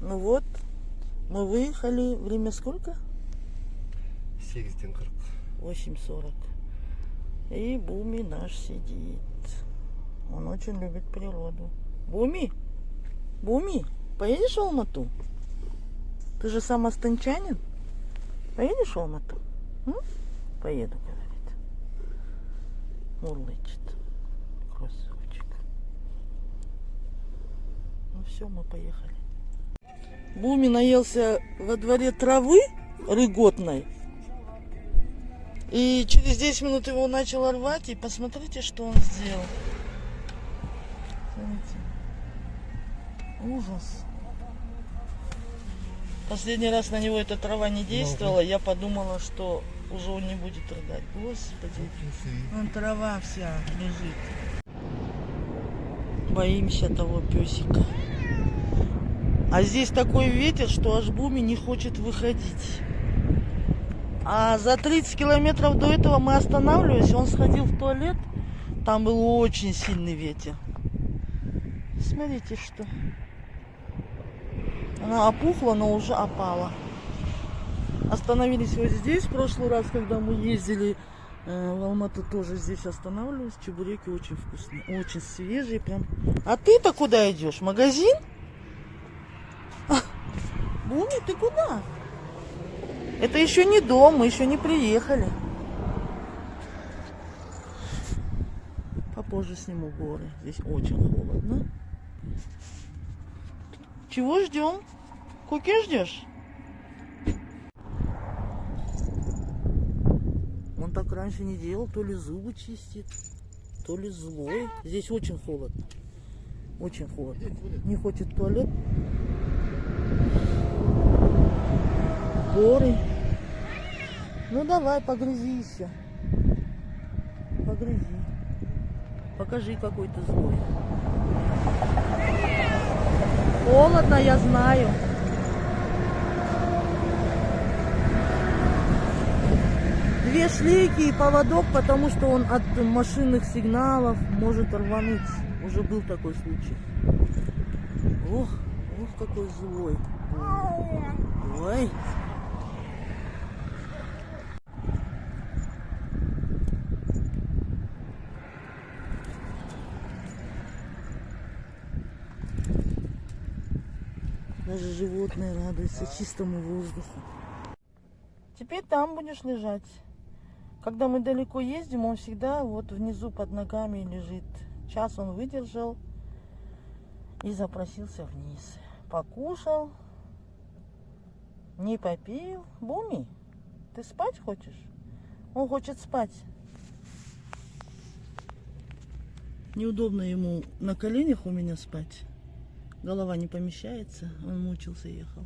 Ну вот, мы выехали. Время сколько? 8:40. 8:40. И Буми наш сидит. Он очень любит природу. Буми, поедешь в Алмату? Ты же сам астанчанин. Поедешь в Алмату? Поеду, говорит. Мурлычет. Красавчик. Ну все, мы поехали. Буми наелся во дворе травы рыготной. И через 10 минут его начало рвать. И посмотрите, что он сделал. Смотрите. Ужас. Последний раз на него эта трава не действовала. Я подумала, что уже он не будет рыдать. Господи. Вон трава вся лежит. Боимся того песика. А здесь такой ветер, что аж Буми не хочет выходить. А за 30 километров до этого мы останавливались. Он сходил в туалет. Там был очень сильный ветер. Смотрите, что. Она опухла, но уже опала. Остановились вот здесь. В прошлый раз, когда мы ездили в Алмату, тоже здесь останавливались. Чебуреки очень вкусные. Очень свежие прям. А ты-то куда идешь? В магазин? Буми, ты куда? Это еще не дом, мы еще не приехали. Попозже сниму горы. Здесь очень холодно. Чего ждем? Куки ждешь? Он так раньше не делал, то ли зубы чистит, то ли злой. Здесь очень холодно. Очень холодно. Не хочет в туалет. Горы. Ну давай, погрызи еще. Погрызи. Покажи, какой ты злой. Холодно, я знаю. Две шлейки и поводок, потому что он от машинных сигналов может рвануть. Уже был такой случай. Ох, какой злой. Ой. Даже животные радуются чистому воздуху. Теперь там будешь лежать. Когда мы далеко ездим, он всегда вот внизу под ногами лежит. Час он выдержал и запросился вниз. Покушал, не попил. Буми, ты спать хочешь? Он хочет спать. Неудобно ему на коленях у меня спать. Голова не помещается, он мучился, ехал.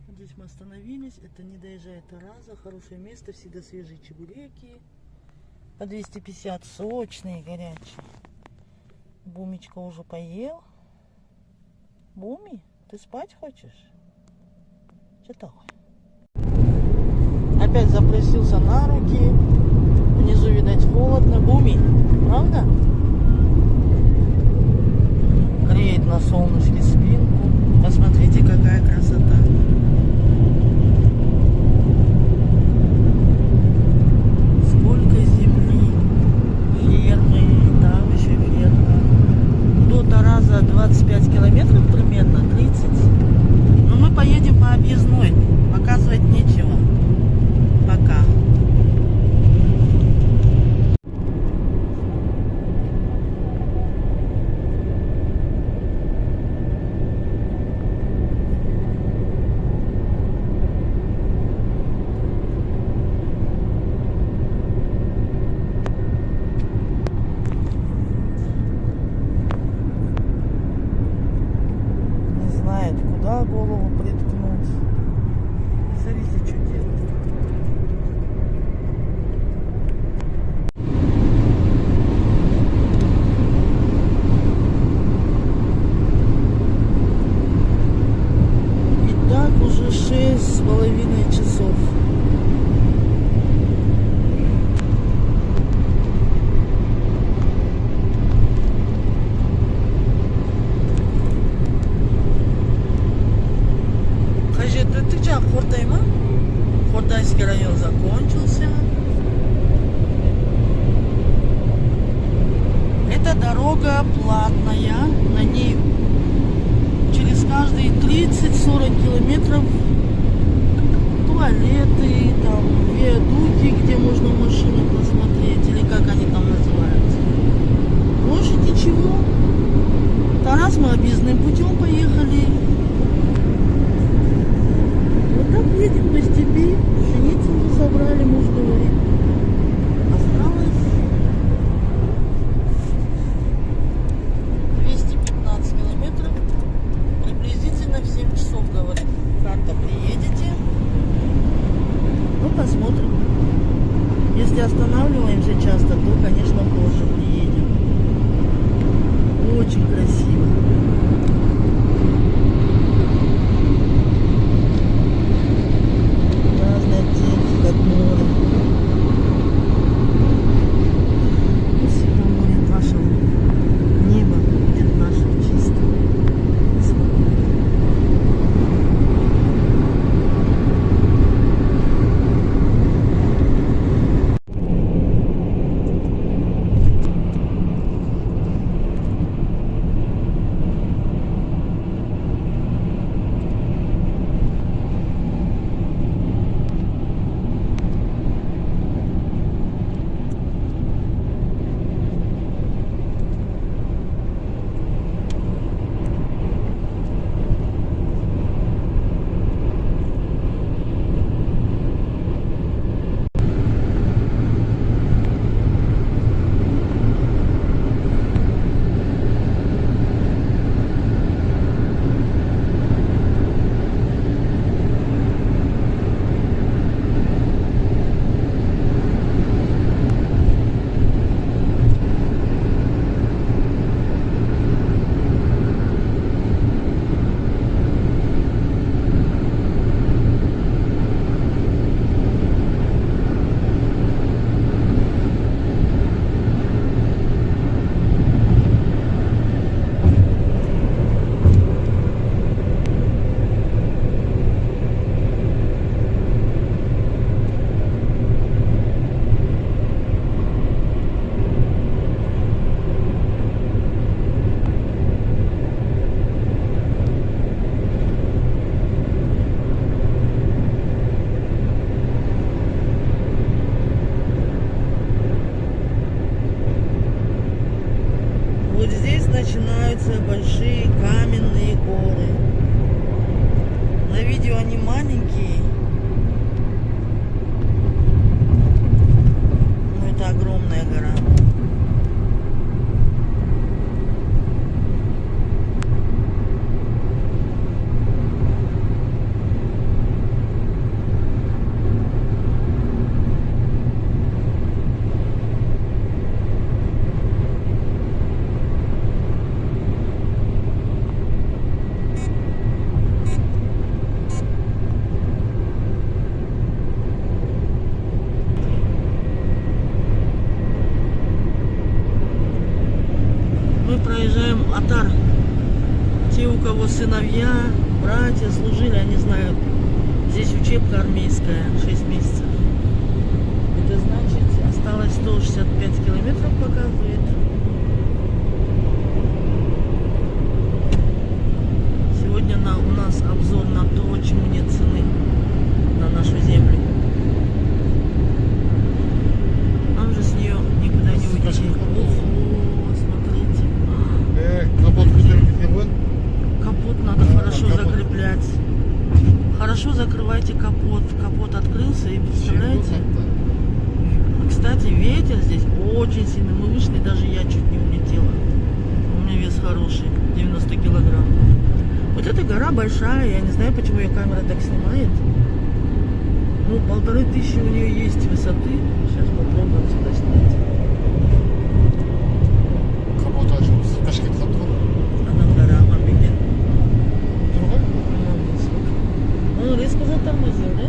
Здесь мы остановились, это не доезжая Тараза, хорошее место, всегда свежие чебуреки. По 250, сочные, горячие. Бумечка уже поел. Буми, ты спать хочешь? Что такое? Опять запросился на руки. Внизу, видать, холодно. Буми, правда? Греет на солнышке спинку. Посмотрите, какая красота. Сколько земли. Фермы, там еще ферма. До Тараза 25 километров примерно, 30. Но мы поедем по объездной. Показывать нечего. Пока. Дорога платная, на ней через каждые 30-40 километров туалеты, там виадуки, где можно машины посмотреть, или как они там называются. Больше ничего. Тарас мы объездным путем поехали. Вот так едем по степи. Пшеницу уже собрали, муж говорит. Осталось 215 километров. Приблизительно в 7 часов, говорит. Карта, приедете. Ну, посмотрим. Если останавливаемся часто, то, конечно, позже приедем. Очень красиво. Разные оттенки, как море. И всегда будет наше небо, будет наше чисто. Вот здесь начинаются большие каменные горы. На видео они маленькие, но это огромная гора. Мы проезжаем Атар. Те, у кого сыновья, братья служили, они знают. Здесь учебка армейская, 6 месяцев. Это значит, осталось 165 километров, показывает. Сегодня у нас обзор на то, чему нет цены на нашу землю. Нам же с нее никуда не уйти. Капот надо хорошо закреплять. Хорошо закрывайте капот. Капот открылся и представляете? Кстати, ветер здесь очень сильный. Мы вышли, даже я чуть не улетела. У меня вес хороший, 90 килограмм. Вот эта гора большая, я не знаю, почему ее камера так снимает. Ну, 1500 у нее есть высоты. Сейчас попробуем сюда снять. Он резко затормозил, да?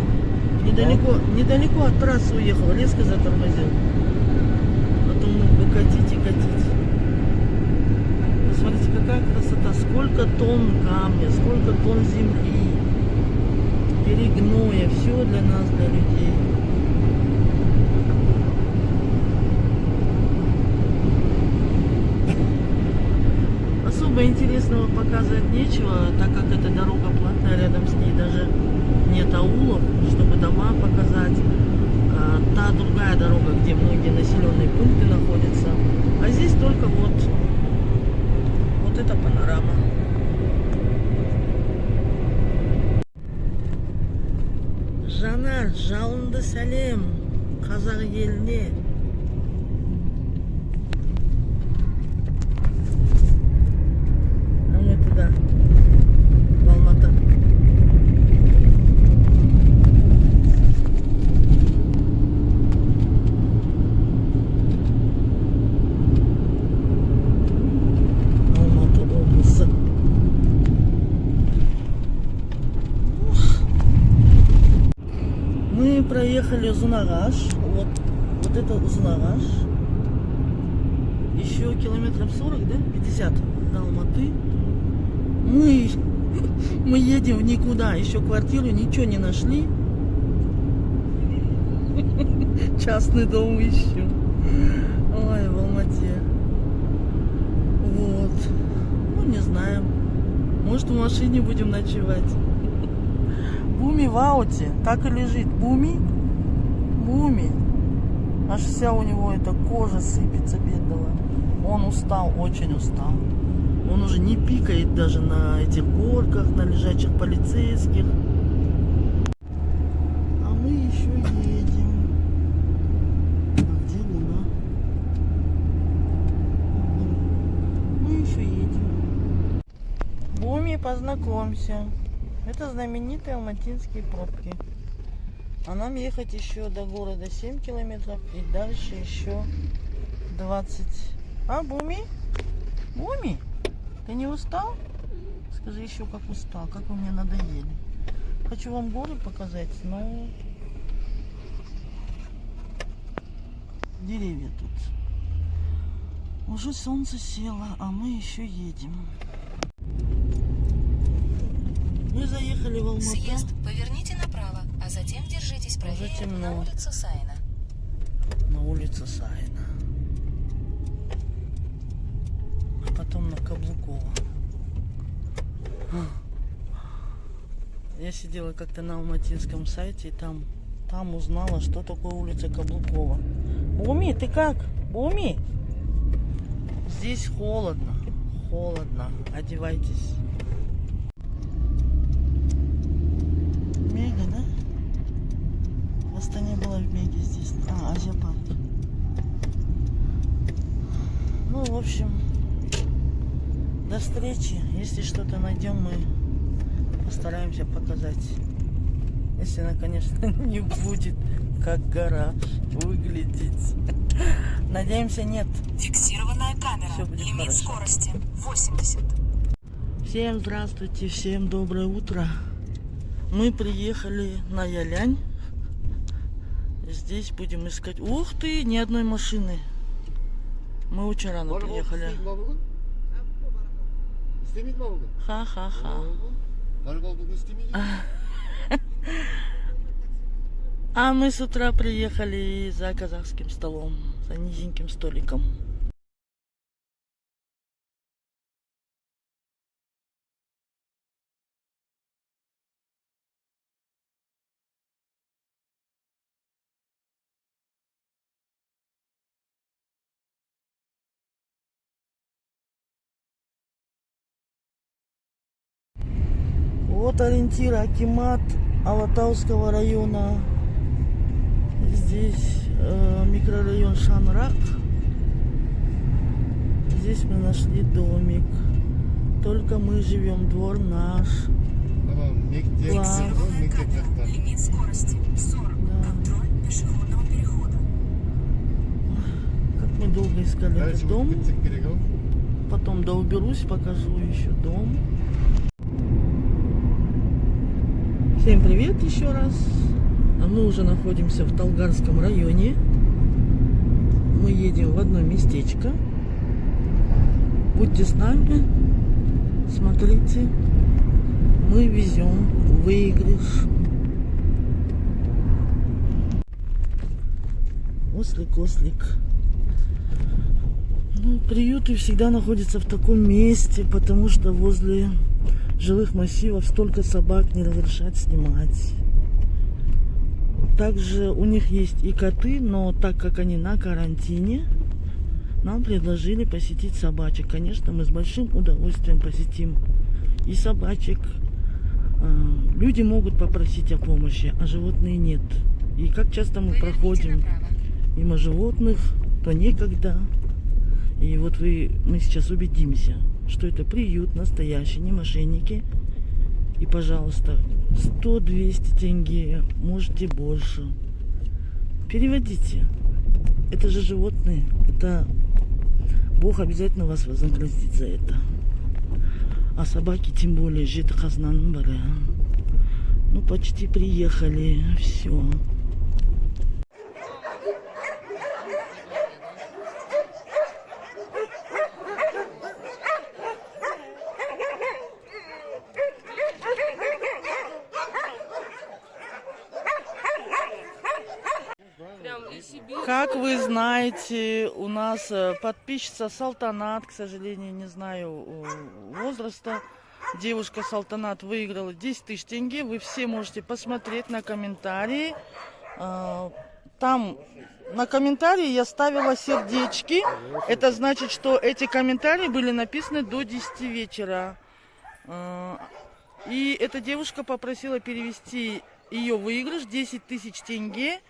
Недалеко от трассы уехал, резко затормозил. Потом мог бы катить и катить. Посмотрите, какая красота. Сколько тонн камня, сколько тонн земли, перегноя. Все для нас, для людей. особо интересного показывать нечего, так как эта дорога платная, рядом с ней даже нет аулов, чтобы дома показать. Та другая дорога, где многие населенные пункты находятся. А здесь только вот эта панорама. Жанар, жалынды сәлем қазақ еліне. А мы туда, в Алматы. Мы проехали Узунагаш, вот это Узунагаш, еще километров 40, да, 50 до Алматы. Мы едем в никуда, еще квартиру ничего не нашли. Частный дом ищем. Ой, в Алмате. Вот. Ну, не знаем. Может, в машине будем ночевать. Буми в ауте, так и лежит. Буми. Аж вся у него эта кожа сыпется, бедного. Он устал, очень устал. Он уже не пикает даже на этих горках, на лежачих полицейских. А мы еще едем. А где Луна? Мы еще едем. Буми, познакомься. Это знаменитые алматинские пробки. А нам ехать еще до города 7 километров и дальше еще 20. А, Буми? Буми? Ты не устал? Скажи еще, как устал, как вы мне надоели. Хочу вам горы показать, но деревья тут. Уже солнце село, а мы еще едем. Мы заехали в Алмату. Съезд, поверните направо, а затем держитесь правее на улицу Сайна. На улицу Сайна. А потом на Каблукова. Я сидела как-то на алматинском сайте и там узнала, что такое улица Каблукова. Буми, ты как? Буми? Здесь холодно. Холодно. Одевайтесь. Мега, да? В Астане была в Меге здесь. Азия парк. Ну, в общем, до встречи. Если что-то найдем, мы постараемся показать. Если она, конечно, не будет как гараж выглядеть. Надеемся, нет. Фиксированная камера. Все будет Лимит хорошо. скорости 80. Всем здравствуйте, всем доброе утро. Мы приехали на Ялянь. Здесь будем искать... Ух ты, ни одной машины. Мы очень рано приехали. Ха-ха-ха. А мы с утра приехали за казахским столом, за низеньким столиком. Вот ориентир Акимат Алатауского района. Здесь микрорайон Шанрак. Здесь мы нашли домик. Только мы живем, двор наш. Фиксированная камера. Лимит скорости 40. Контроль пешеходного перехода. Как мы долго искали этот дом. Потом доуберусь, покажу еще дом. Всем привет еще раз. Мы уже находимся в Талгарском районе. Мы едем в одно местечко. Будьте с нами. Смотрите. Мы везем выигрыш. Ослик. Ну, приюты всегда находятся в таком месте, потому что возле жилых массивов столько собак не разрешать снимать. Также у них есть и коты, но так как они на карантине, нам предложили посетить собачек. Конечно, мы с большим удовольствием посетим и собачек. Люди могут попросить о помощи, а животные нет. И как часто мы проходим мимо животных, то некогда. И вот мы сейчас убедимся, что это приют настоящий, не мошенники. И, пожалуйста, 100-200 тенге, можете больше. Переводите. Это же животные. Это Бог обязательно вас вознаградит за это. А собаки тем более. Жит хазнан бара. Ну, почти приехали. Все. Как вы знаете, у нас подписчица Салтанат, к сожалению, не знаю возраста. Девушка Салтанат выиграла 10 тысяч тенге. Вы все можете посмотреть на комментарии. Там на комментарии я ставила сердечки. Это значит, что эти комментарии были написаны до 10 вечера. И эта девушка попросила перевести ее выигрыш 10 тысяч тенге в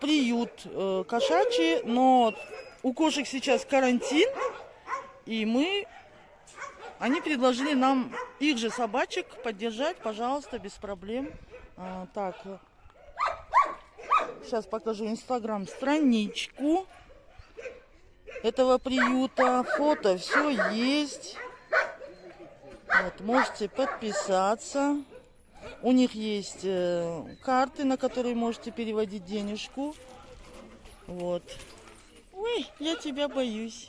приют кошачий, но у кошек сейчас карантин, и они предложили нам их же собачек поддержать, пожалуйста, без проблем. Так, сейчас покажу инстаграм-страничку этого приюта, фото, все есть. Вот, можете подписаться. У них есть карты, на которые можете переводить денежку. Вот. Ой, я тебя боюсь.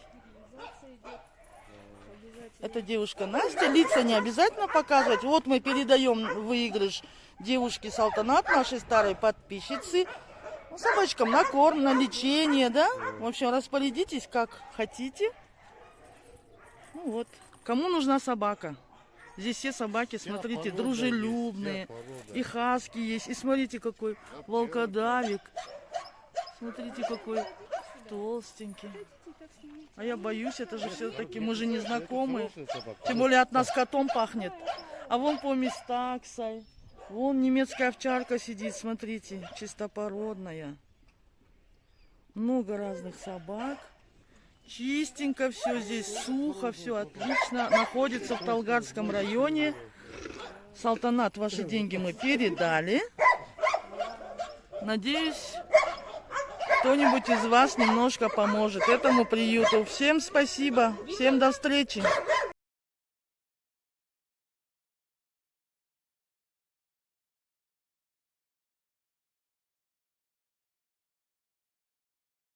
Это девушка Настя. Лица не обязательно показывать. Вот мы передаем выигрыш девушке Салтанат, нашей старой подписчице. Ну, собачкам на корм, на лечение, да? В общем, распорядитесь как хотите. Ну вот. Кому нужна собака? Здесь все собаки, смотрите, дружелюбные. И хаски есть. И смотрите, какой волкодавик. Смотрите, какой толстенький. А я боюсь, это же все-таки мы же не знакомые. Тем более от нас котом пахнет. А вон помесь таксой. Вон немецкая овчарка сидит, смотрите, чистопородная. Много разных собак. Чистенько все здесь, сухо, все отлично. Находится в Талгарском районе. Салтанат, ваши деньги мы передали. Надеюсь, кто-нибудь из вас немножко поможет этому приюту. Всем спасибо, всем до встречи.